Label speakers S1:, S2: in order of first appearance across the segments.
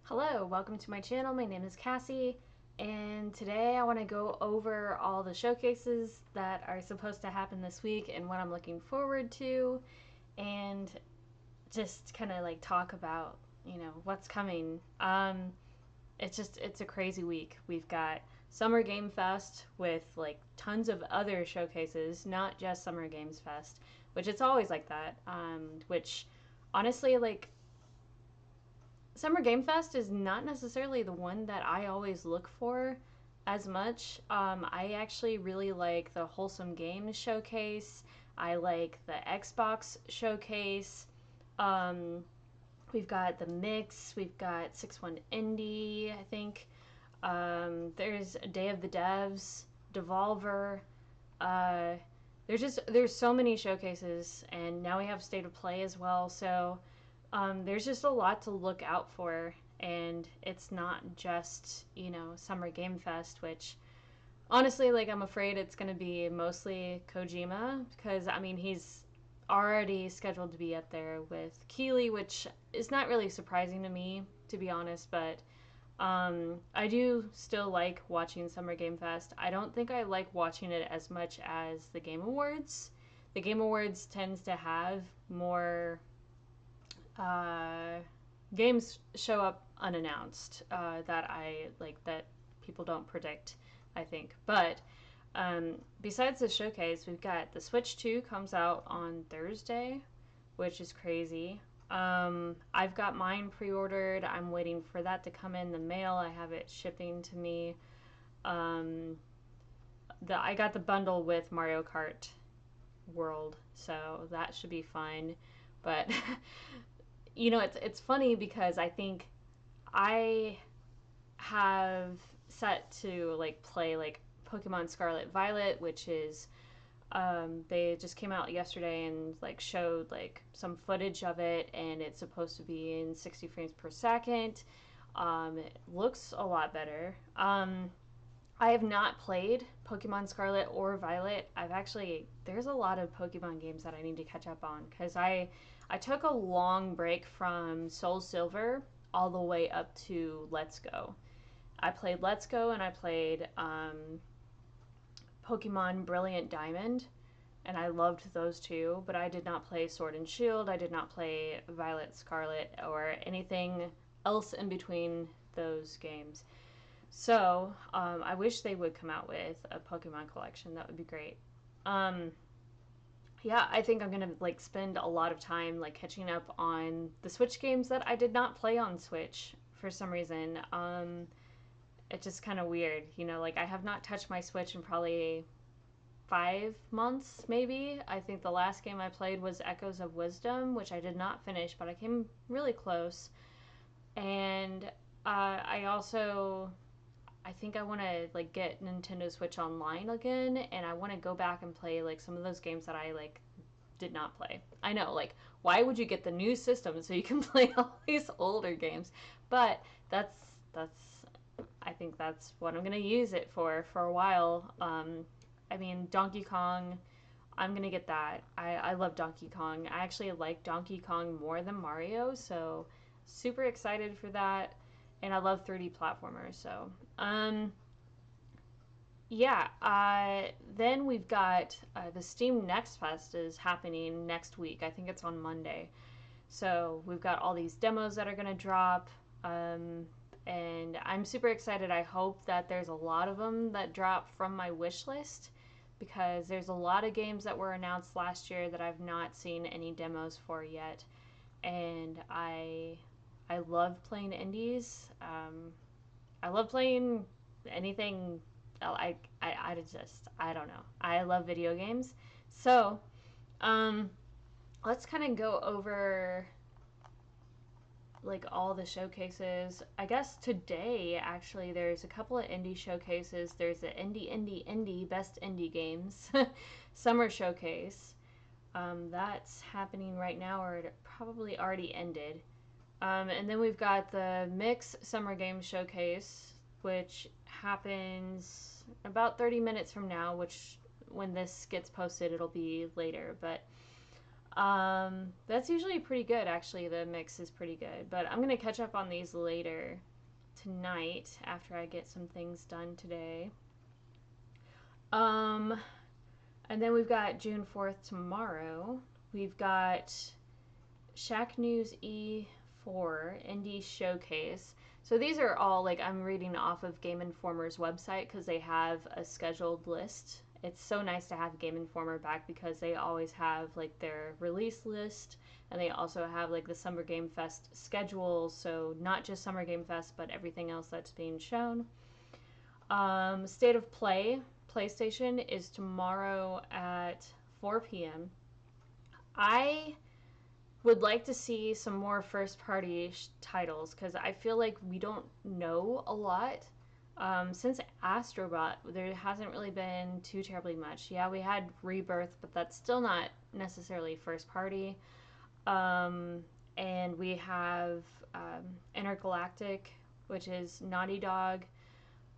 S1: Hello, welcome to my channel. My name is Cassie, and today I want to go over all the showcases that are supposed to happen this week and what I'm looking forward to, and just kind of like talk about, what's coming. It's a crazy week. We've got Summer Game Fest with like tons of other showcases, not just Summer Games Fest, which it's always like that. Which honestly, like Summer Game Fest is not necessarily the one that I always look for as much. I actually really like the Wholesome Games Showcase. I like the Xbox Showcase. Um, we've got the Mix. We've got 6-1 Indie, I think. There's Day of the Devs, Devolver. Uh, there's so many showcases, and now we have State of Play as well. So there's just a lot to look out for, and it's not just Summer Game Fest, which honestly, like, I'm afraid it's going to be mostly Kojima, because I mean he's already scheduled to be up there with Keeley, which is not really surprising to me, to be honest, but I do still like watching Summer Game Fest. I don't think I like watching it as much as the Game Awards. The Game Awards tends to have more uh, games show up unannounced that I like that people don't predict, I think. But besides the showcase, we've got the Switch 2 comes out on Thursday, which is crazy. I've got mine pre-ordered. I'm waiting for that to come in the mail. I have it shipping to me. Um, I got the bundle with Mario Kart World, so that should be fun. But it's funny because I think I have set to like play like Pokemon Scarlet Violet, which is they just came out yesterday and like showed like some footage of it, and it's supposed to be in 60 frames per second. It looks a lot better. I have not played Pokemon Scarlet or Violet. There's a lot of Pokemon games that I need to catch up on because I took a long break from Soul Silver all the way up to Let's Go. I played Let's Go and I played Pokemon Brilliant Diamond, and I loved those two, but I did not play Sword and Shield. I did not play Violet Scarlet or anything else in between those games. So I wish they would come out with a Pokemon collection. That would be great. Um, yeah, I think I'm gonna like spend a lot of time like catching up on the Switch games that I did not play on Switch for some reason. It's just kind of weird, like I have not touched my Switch in probably 5 months, maybe. I think the last game I played was Echoes of Wisdom, which I did not finish, but I came really close. And I think I want to like get Nintendo Switch Online again, and I want to go back and play like some of those games that I like did not play. I know, like, why would you get the new system so you can play all these older games? But that's I think that's what I'm gonna use it for a while. I mean, Donkey Kong. I'm gonna get that. I love Donkey Kong. I actually like Donkey Kong more than Mario, so super excited for that. And I love 3D platformers, so yeah. Then we've got the Steam Next Fest is happening next week. I think it's on Monday. So we've got all these demos that are gonna drop. And I'm super excited. I hope that there's a lot of them that drop from my wish list because there's a lot of games that were announced last year that I've not seen any demos for yet. And I love playing indies. I love playing anything. I don't know. I love video games. So um, let's kind of go over like all the showcases. I guess today actually there's a couple of indie showcases. There's the indie best indie games summer showcase. That's happening right now, or it probably already ended. And then we've got the Mix Summer Games Showcase, which happens about 30 minutes from now, which when this gets posted, it'll be later. But That's usually pretty good, actually. The mix is pretty good. But I'm going to catch up on these later tonight after I get some things done today. Um, and then we've got June 4th tomorrow. We've got Shack News E4 Indie Showcase. So these are all like I'm reading off of Game Informer's website because they have a scheduled list. It's so nice to have Game Informer back because they always have like their release list, and they also have like the Summer Game Fest schedule. So not just Summer Game Fest, but everything else that's being shown. State of Play PlayStation is tomorrow at 4 p.m. I would like to see some more first party titles because I feel like we don't know a lot. Since Astrobot, there hasn't really been too terribly much. Yeah, we had Rebirth, but that's still not necessarily first party. And we have Intergalactic, which is Naughty Dog.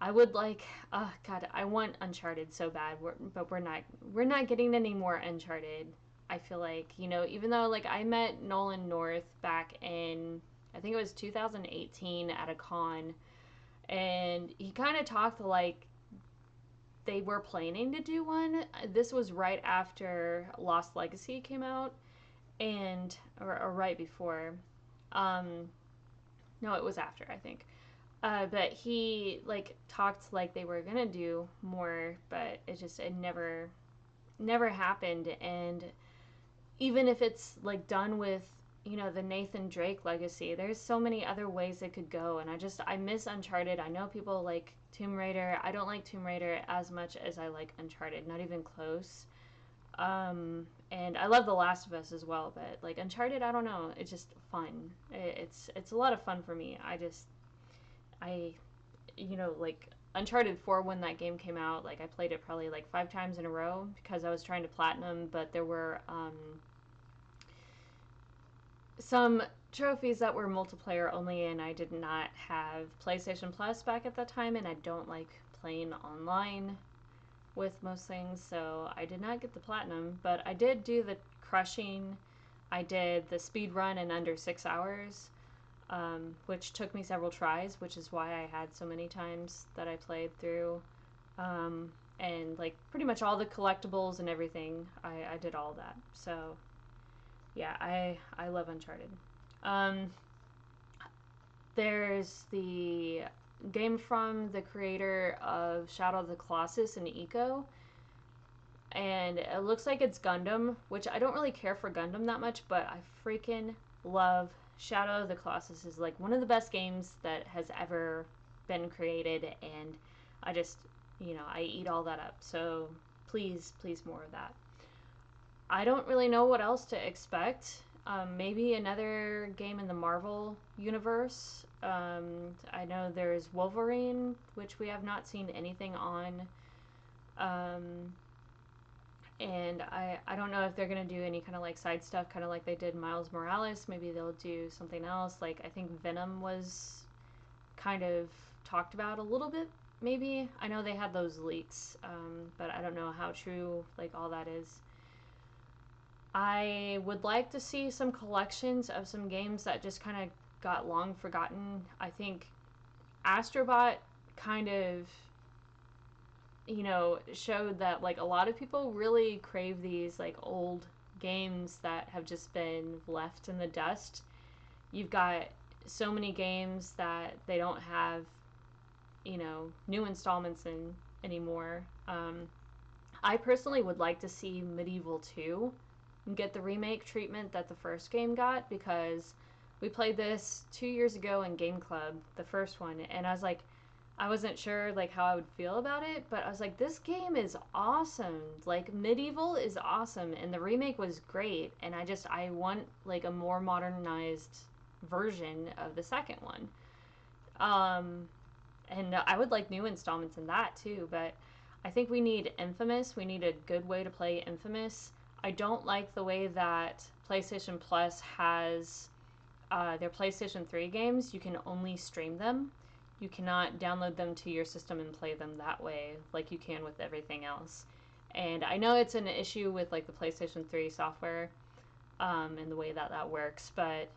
S1: I would like, oh god, I want Uncharted so bad, but we're not getting any more Uncharted. I feel like, even though like I met Nolan North back in I think it was 2018 at a con, and he kind of talked like they were planning to do one. This was right after Lost Legacy came out, and or right before. Um, no, it was after, I think. But he like talked like they were gonna do more, but it never happened. And even if it's like done with the Nathan Drake legacy, there's so many other ways it could go. And I miss Uncharted. I know people like Tomb Raider. I don't like Tomb Raider as much as I like Uncharted, not even close. And I love The Last of Us as well, but like Uncharted, I don't know, it's just fun. It's a lot of fun for me. I like Uncharted 4, when that game came out, like I played it probably like 5 times in a row because I was trying to platinum, but there were some trophies that were multiplayer only, and I did not have PlayStation Plus back at that time, and I don't like playing online with most things, so I did not get the platinum, but I did do the crushing. I did the speed run in under 6 hours, which took me several tries, which is why I had so many times that I played through. And like pretty much all the collectibles and everything, I did all that. So yeah, I love Uncharted. Um, there's the game from the creator of Shadow of the Colossus and Eco, and it looks like it's Gundam, which I don't really care for Gundam that much, but I freaking love Shadow of the Colossus. Is like one of the best games that has ever been created, and I just, I eat all that up. So please, please, more of that. I don't really know what else to expect. Maybe another game in the Marvel universe. I know there's Wolverine, which we have not seen anything on. Um, and I don't know if they're going to do any kind of like side stuff, kind of like they did Miles Morales. Maybe they'll do something else. Like I think Venom was kind of talked about a little bit. Maybe I know they had those leaks, but I don't know how true like all that is. I would like to see some collections of some games that just kind of got long forgotten. I think Astrobot kind of, showed that like a lot of people really crave these like old games that have just been left in the dust. You've got so many games that they don't have, new installments in anymore. I personally would like to see Medieval 2 get the remake treatment that the first game got, because we played this 2 years ago in Game Club, the first one, and I wasn't sure like how I would feel about it, but I was like, this game is awesome. Like Medieval is awesome, and the remake was great, and I want like a more modernized version of the second one. Um, and I would like new installments in that too, but I think we need Infamous. We need a good way to play Infamous. I don't like the way that PlayStation Plus has their PlayStation 3 games. You can only stream them. You cannot download them to your system and play them that way like you can with everything else. And I know it's an issue with like the PlayStation 3 software, and the way that that works. But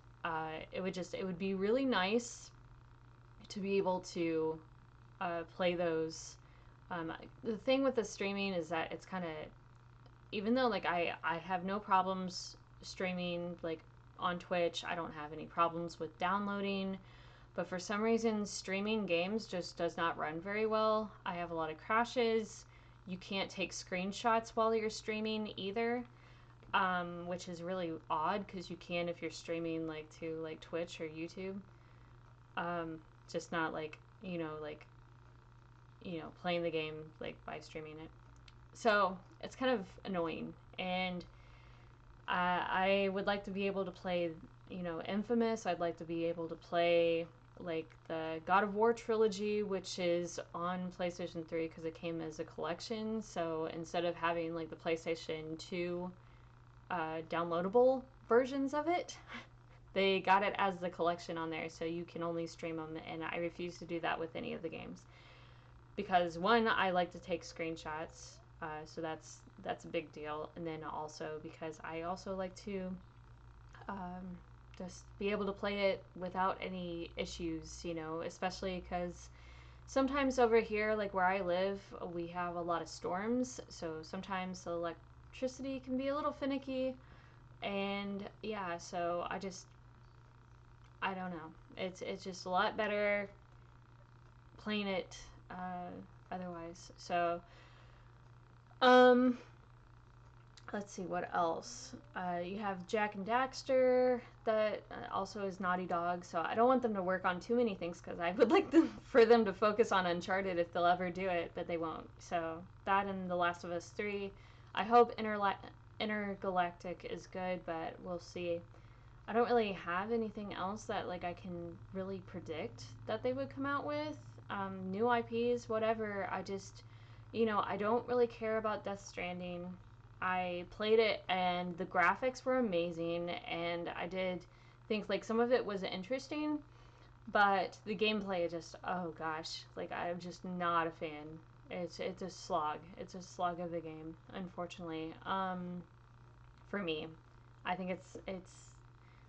S1: it would be really nice to be able to play those. The thing with the streaming is that it's kind of, even though like I have no problems streaming like on Twitch, I don't have any problems with downloading, but for some reason streaming games just does not run very well. I have a lot of crashes. You can't take screenshots while you're streaming either, which is really odd because you can if you're streaming like to like Twitch or YouTube. Just not like, playing the game like by streaming it. So it's kind of annoying, and I would like to be able to play, Infamous. I'd like to be able to play like the God of War trilogy, which is on PlayStation 3 because it came as a collection. So instead of having like the PlayStation 2 downloadable versions of it, they got it as the collection on there, so you can only stream them. And I refuse to do that with any of the games because one, I like to take screenshots, so that's a big deal. And then also because I also like to just be able to play it without any issues, especially because sometimes over here, like where I live, we have a lot of storms, so sometimes the electricity can be a little finicky. And yeah, so I don't know. It's just a lot better playing it otherwise. So um let's see what else. You have Jack and Daxter that also is Naughty Dog. So I don't want them to work on too many things because I would like for them to focus on Uncharted if they'll ever do it, but they won't. So that and The Last of Us 3. I hope Intergalactic is good, but we'll see. I don't really have anything else that like I can really predict that they would come out with. New IPs, whatever. I don't really care about Death Stranding. I played it and the graphics were amazing, and I did think like some of it was interesting, but the gameplay just, oh gosh, like I'm just not a fan. It's a slog. It's a slog of the game, unfortunately. For me, I think it's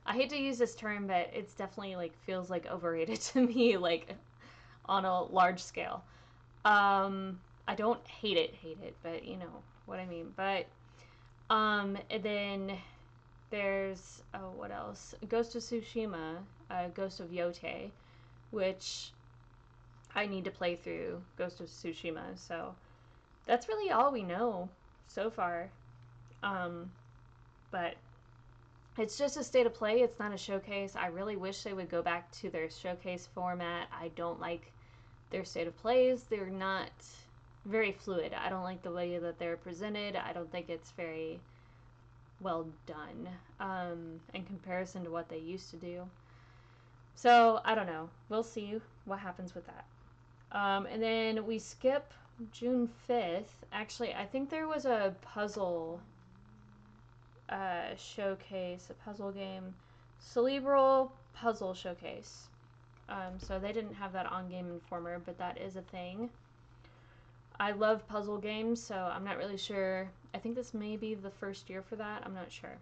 S1: I hate to use this term, but it's definitely like feels like overrated to me, like on a large scale. I don't hate it, but you know what I mean. But and then there's, oh, what else? Ghost of Tsushima, Ghost of Yote, which I need to play through Ghost of Tsushima. So that's really all we know so far. Um, but it's just a state of play. It's not a showcase. I really wish they would go back to their showcase format. I don't like their state of plays. They're not very fluid. I don't like the way that they're presented. I don't think it's very well done in comparison to what they used to do. So I don't know. We'll see what happens with that. And then we skip June 5th. Actually, I think there was a puzzle showcase, a puzzle game, Cerebral Puzzle Showcase. So they didn't have that on Game Informer, but that is a thing. I love puzzle games, so I'm not really sure. I think this may be the first year for that. I'm not sure.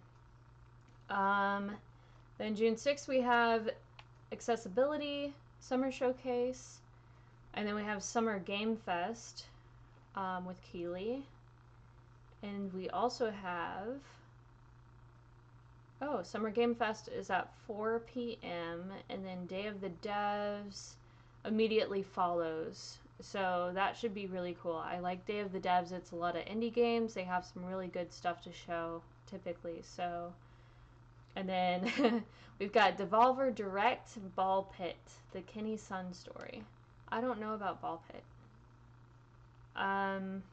S1: Then June 6th, we have Accessibility Summer Showcase. And then we have Summer Game Fest with Keeley. And we also have, Summer Game Fest is at 4 p.m. And then Day of the Devs immediately follows. So that should be really cool. I like Day of the Devs. It's a lot of indie games. They have some really good stuff to show typically. So, and then we've got Devolver Direct Ball Pit, the Kenny Sun story. I don't know about Ball Pit. And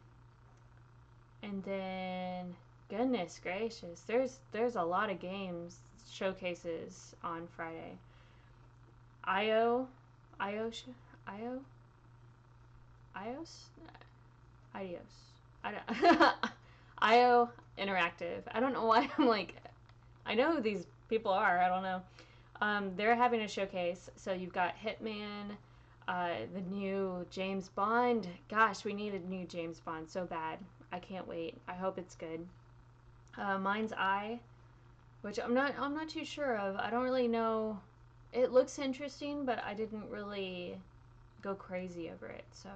S1: then, goodness gracious, there's a lot of games showcases on Friday. IO, IOS, Idios. I don't. IO Interactive. I don't know why I'm like. I know who these people are. I don't know. They're having a showcase. So you've got Hitman, the new James Bond. Gosh, we need a new James Bond so bad. I can't wait. I hope it's good. Mind's Eye. which I'm not too sure of. I don't really know. It looks interesting, but I didn't really go crazy over it. So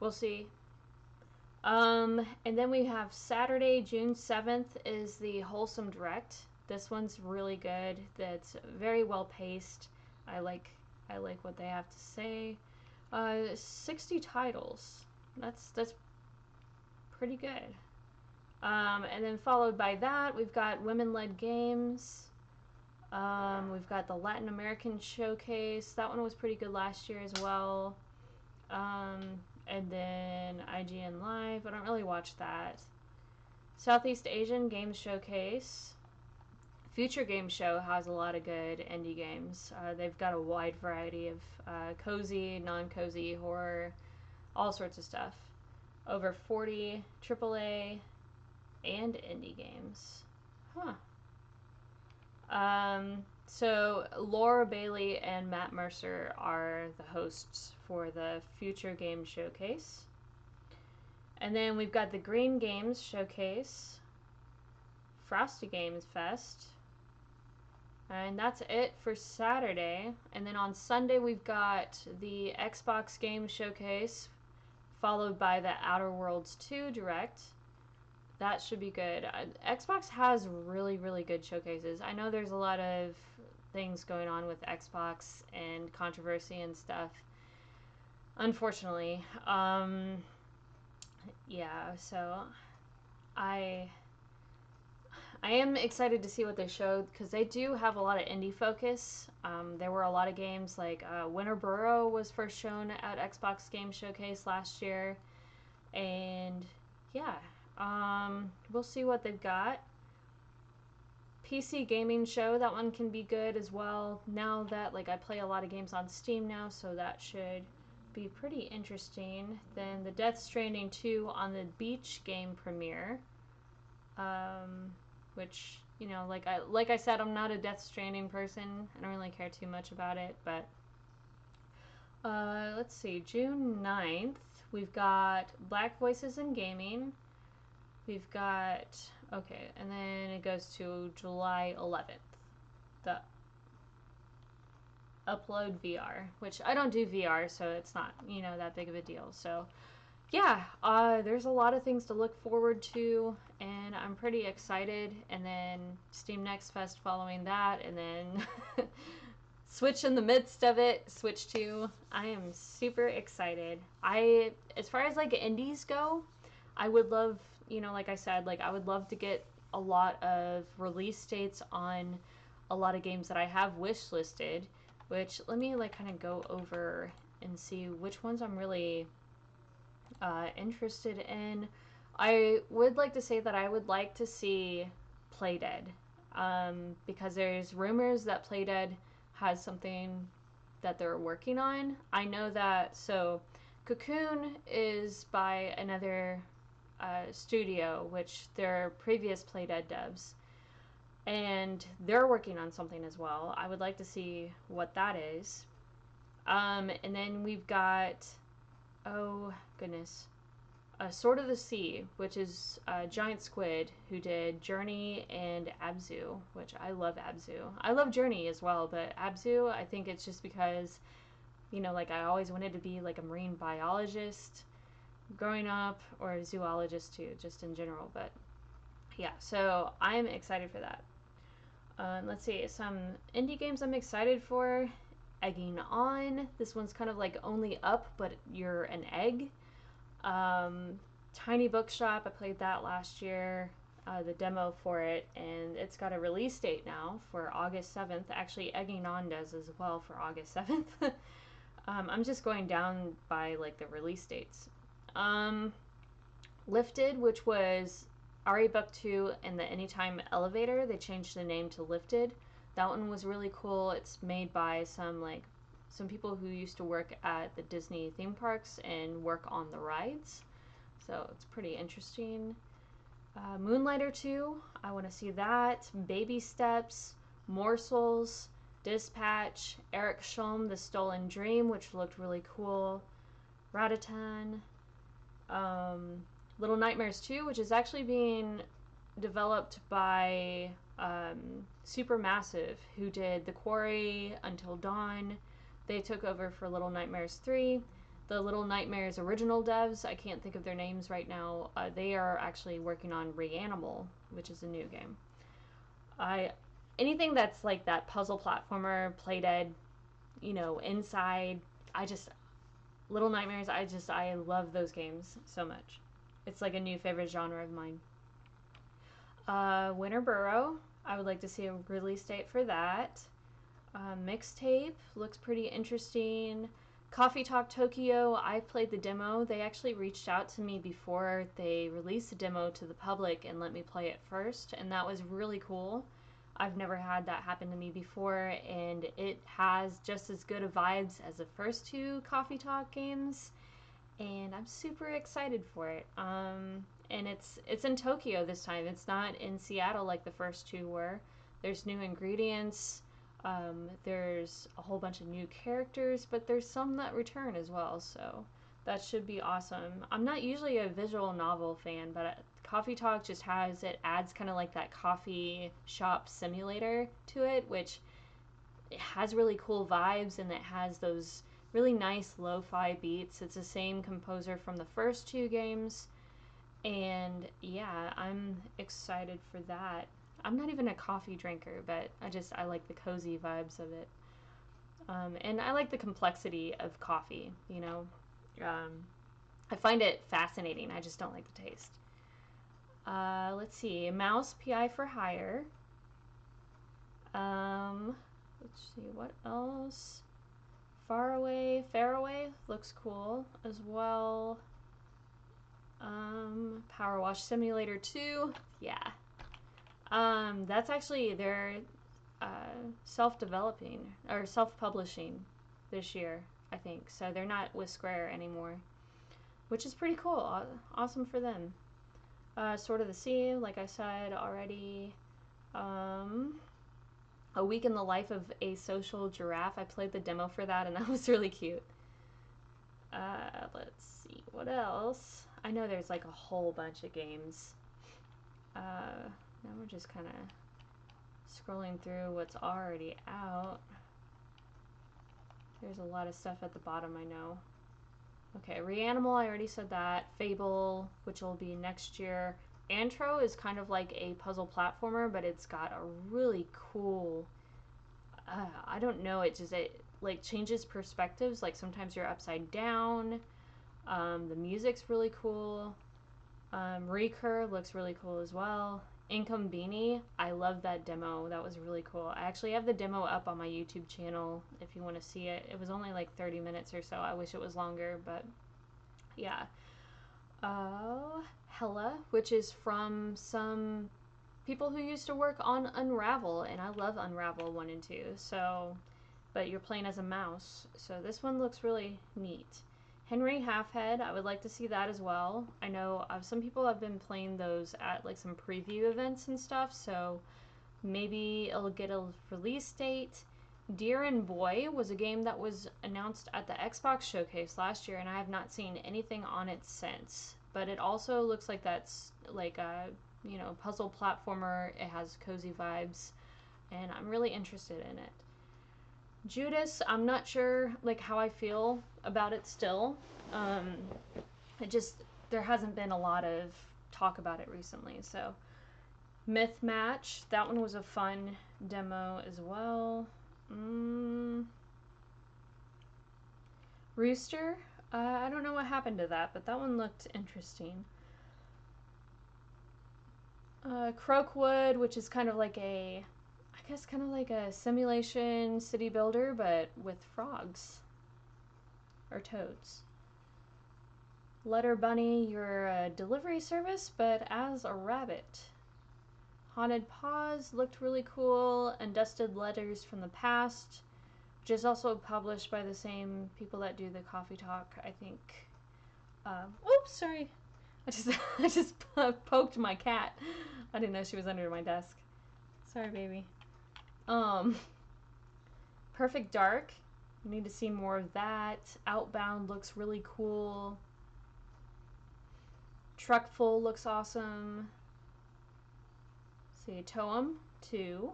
S1: we'll see. And then we have Saturday, June 7th is the Wholesome Direct. This one's really good. That's very well paced. I like what they have to say. 60 titles. That's pretty good. And then followed by that, we've got women-led games. We've got the Latin American Showcase. That one was pretty good last year as well. And then IGN Live. I don't really watch that. Southeast Asian Games Showcase. Future Game Show has a lot of good indie games. They've got a wide variety of cozy, non-cozy, horror, all sorts of stuff. Over 40 AAA and indie games. Huh. So Laura Bailey and Matt Mercer are the hosts for the Future Games Showcase. And then we've got the Green Games Showcase, Frosty Games Fest, and that's it for Saturday. And then on Sunday we've got the Xbox Games Showcase, followed by the Outer Worlds 2 Direct. That should be good. Xbox has really, really good showcases. I know there's a lot of things going on with Xbox and controversy and stuff. Unfortunately. Yeah, so I am excited to see what they showed because they do have a lot of indie focus. There were a lot of games like Winterboro was first shown at Xbox Game Showcase last year. And yeah, we'll see what they've got. PC Gaming Show, that one can be good as well. Now that I play a lot of games on Steam now, so that should be pretty interesting. Then the Death Stranding 2 on the Beach game premiere, which like I said, I'm not a Death Stranding person. I don't really care too much about it, but let's see, June 9th, we've got Black Voices in Gaming. We've got, okay, and then it goes to July 11th, the Upload VR, which I don't do VR, so it's not, that big of a deal. So, yeah, there's a lot of things to look forward to, and I'm pretty excited. And then Steam Next Fest following that, and then Switch in the midst of it, Switch 2. I am super excited. As far as indies go, I would love, like I said, I would love to get a lot of release dates on a lot of games that I have wish listed, which let me kind of go over and see which ones I'm really interested in. I would like to say that I would like to see Playdead, because there's rumors that Playdead has something that they're working on. I know that, so Cocoon is by another studio, which they're previous Playdead devs, and they're working on something as well. I would like to see what that is. And then we've got, oh goodness, Sword of the Sea, which is Giant Squid, who did Journey and Abzu, which I love Abzu. I love Journey as well, but Abzu, I think it's just because, I always wanted to be a marine biologist growing up, or a zoologist too, just in general. But yeah, so I'm excited for that. Let's see, some indie games I'm excited for. Egging On. This one's kind of Only Up, but you're an egg. Tiny Bookshop, I played that last year, the demo for it, and it's got a release date now for August 7th. Actually, Egging On does as well for August 7th. I'm just going down by the release dates. Lifted, which was RE Book 2 and the Anytime Elevator, they changed the name to Lifted. That one was really cool. It's made by some people who used to work at the Disney theme parks and work on the rides. So it's pretty interesting. Moonlighter 2, I want to see that. Baby Steps, Morsels, Dispatch, Eric Schulm, The Stolen Dream, which looked really cool. Ratatan, Little Nightmares 2, which is actually being developed by Supermassive, who did The Quarry, Until Dawn. They took over for Little Nightmares 3. The Little Nightmares original devs, I can't think of their names right now, they are actually working on Reanimal, which is a new game. Anything that's like that puzzle platformer, Playdead, Inside, Little Nightmares, I love those games so much. It's like a new favorite genre of mine. Winter Burrow, I would like to see a release date for that. Mixtape looks pretty interesting. Coffee Talk Tokyo, I played the demo. They actually reached out to me before they released the demo to the public and let me play it first, and that was really cool. I've never had that happen to me before, and it has just as good of vibes as the first two Coffee Talk games, and I'm super excited for it. And it's in Tokyo this time. It's not in Seattle like the first two were. There's new ingredients. There's a whole bunch of new characters, but there's some that return as well, so that should be awesome. I'm not usually a visual novel fan, but Coffee Talk just adds kind of like that coffee shop simulator to it, which it has really cool vibes, and it has those really nice lo-fi beats. It's the same composer from the first two games, and yeah, I'm excited for that. I'm not even a coffee drinker, but I like the cozy vibes of it. And I like the complexity of coffee, I find it fascinating. I just don't like the taste. Let's see. Mouse PI for Hire. Let's see. What else? Faraway looks cool as well. Power Wash Simulator 2. Yeah. That's actually they're self-developing or self-publishing this year, I think. So they're not with Square anymore, which is pretty cool. Awesome for them. Sword of the Sea, like I said already. A Week in the Life of a Social Giraffe. I played the demo for that, and that was really cute. Let's see, what else? I know there's like a whole bunch of games. Now we're just kind of scrolling through what's already out. There's a lot of stuff at the bottom, I know. Okay, Reanimal, I already said that. Fable, which will be next year. Antro is kind of like a puzzle platformer, but it's got a really cool, I don't know, it like changes perspectives. Like sometimes you're upside down. The music's really cool. Recur looks really cool as well. Income Beanie, I love that demo. That was really cool. I actually have the demo up on my YouTube channel if you want to see it. It was only like 30 minutes or so. I wish it was longer, but yeah. Hella, which is from some people who used to work on Unravel, and I love Unravel 1 and 2, so, but you're playing as a mouse, so this one looks really neat. Henry Halfhead, I would like to see that as well. I know some people have been playing those at like some preview events and stuff, so maybe it'll get a release date. Deer and Boy was a game that was announced at the Xbox showcase last year, and I have not seen anything on it since. But it also looks like that's like a puzzle platformer. It has cozy vibes, and I'm really interested in it. Judas, I'm not sure like how I feel about it still. There hasn't been a lot of talk about it recently. So Myth Match, that one was a fun demo as well. Rooster, I don't know what happened to that, but that one looked interesting. Croakwood, which is kind of like a simulation city builder, but with frogs or toads. Letter Bunny, you're a delivery service, but as a rabbit. Haunted Paws looked really cool, and Dusted Letters from the Past, which is also published by the same people that do the Coffee Talk, I think. Oops, sorry. I just poked my cat. I didn't know she was under my desk. Sorry, baby. Perfect Dark. We need to see more of that. Outbound looks really cool. Truckful looks awesome. see, Toem 2.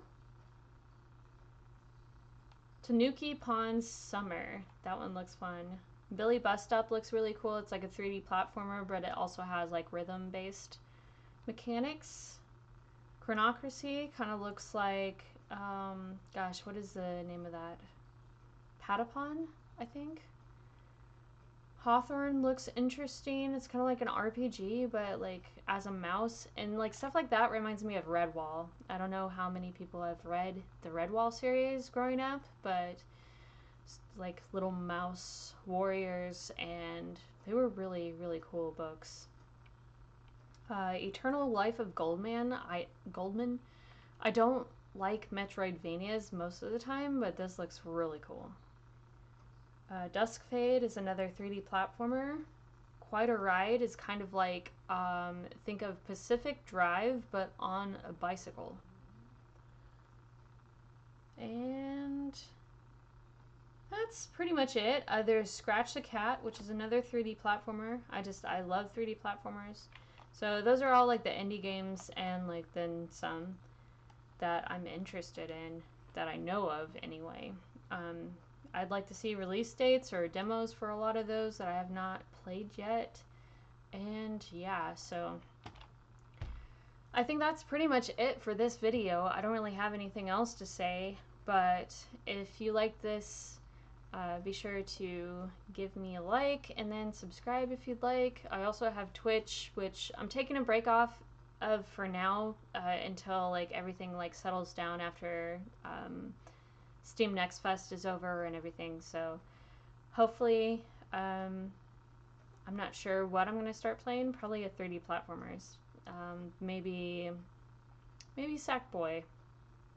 S1: Tanuki Pond Summer. That one looks fun. Billy Bust Up looks really cool. It's like a 3D platformer, but it also has like rhythm-based mechanics. Chronocracy kind of looks like, gosh, what is the name of that? Patapon, I think. Hawthorne looks interesting. It's kind of like an RPG, but like as a mouse. And like stuff like that reminds me of Redwall. I don't know how many people have read the Redwall series growing up, but like little mouse warriors, and they were really, really cool books. Eternal Life of Goldman. I don't like Metroidvanias most of the time, but this looks really cool. Dusk Fade is another 3D platformer. Quite a Ride is kind of like, think of Pacific Drive, but on a bicycle. And that's pretty much it. There's Scratch the Cat, which is another 3D platformer. I love 3D platformers. So those are all like the indie games, and like then some that I'm interested in, that I know of anyway. I'd like to see release dates or demos for a lot of those that I have not played yet. And yeah, so I think that's pretty much it for this video. I don't really have anything else to say, but if you like this, be sure to give me a like and then subscribe if you'd like. I also have Twitch, which I'm taking a break off of for now, until like everything like settles down after Steam Next Fest is over and everything. So hopefully, I'm not sure what I'm gonna start playing. Probably a 3D platformers. Maybe Sackboy.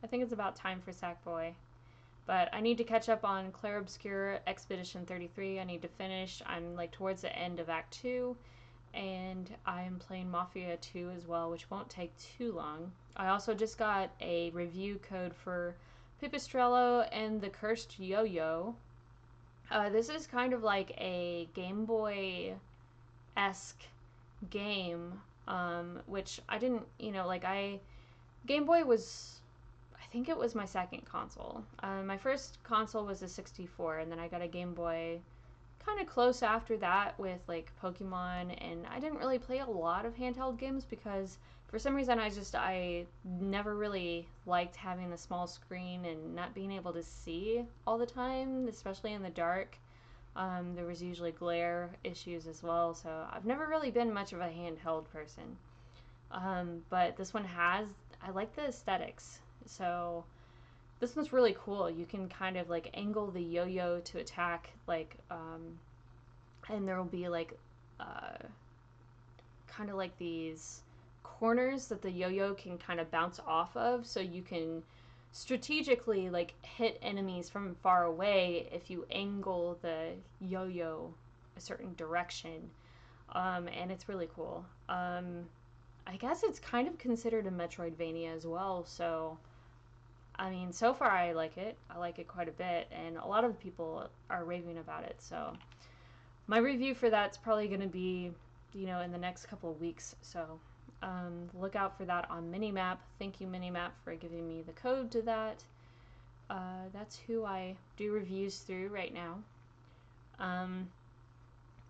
S1: I think it's about time for Sackboy. But I need to catch up on Clair Obscur Expedition 33. I need to finish. I'm like towards the end of Act 2. And I'm playing Mafia 2 as well, which won't take too long. I also just got a review code for Pipistrello and the Cursed Yoyo. This is kind of like a Game Boy-esque game, which I didn't, Game Boy was, I think it was my second console. My first console was a 64, and then I got a Game Boy kind of close after that with like Pokemon, and I didn't really play a lot of handheld games because for some reason I never really liked having the small screen and not being able to see all the time, especially in the dark. There was usually glare issues as well, so I've never really been much of a handheld person. But this one I like the aesthetics. So this one's really cool. You can kind of like angle the yo-yo to attack, like, and there will be like, kind of like these corners that the yo-yo can kind of bounce off of, so you can strategically like hit enemies from far away if you angle the yo-yo a certain direction. And it's really cool. I guess it's kind of considered a Metroidvania as well, so I mean, so far I like it. I like it quite a bit, and a lot of people are raving about it, so my review for that's probably going to be, in the next couple of weeks, so look out for that on Minimap. Thank you, Minimap, for giving me the code to that. That's who I do reviews through right now.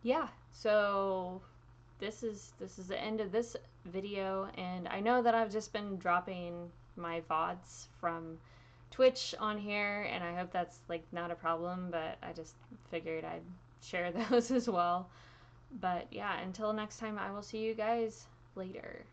S1: Yeah, so this is the end of this video, and I know that I've just been dropping my VODs from Twitch on here, and I hope that's like not a problem, but I just figured I'd share those as well. But yeah, until next time, I will see you guys later.